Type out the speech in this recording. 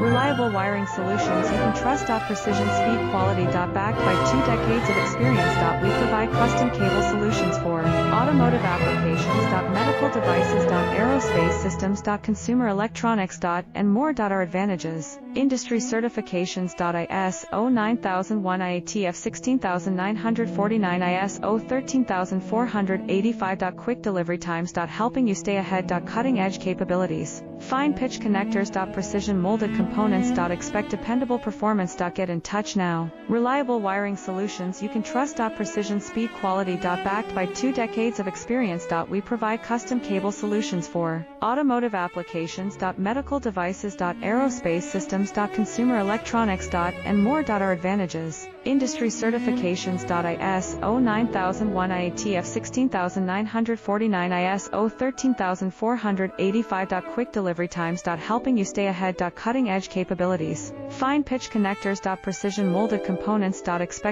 Reliable wiring solutions you can trust. Precision speed quality. Backed by 2 decades of experience. We provide custom cable solutions for automotive applications. Medical devices. Aerospace systems. Consumer electronics. And more. Our advantages: industry certifications. ISO 9001, IATF 16949, ISO 13485. Quick delivery times. Helping you stay ahead. Cutting edge capabilities: fine pitch connectors. Precision molded components. Expect dependable performance. Get in touch now. Reliable wiring solutions you can trust. Precision speed quality. Backed by 2 decades of experience. We provide custom cable solutions for automotive applications. Medical devices. Aerospace systems. Consumer electronics. And more. Our advantages: industry certifications. ISO 9001, IATF 16949, ISO 13485. Quick delivery times. Helping you stay ahead. Cutting edge capabilities: fine pitch connectors. Precision molded components. Expect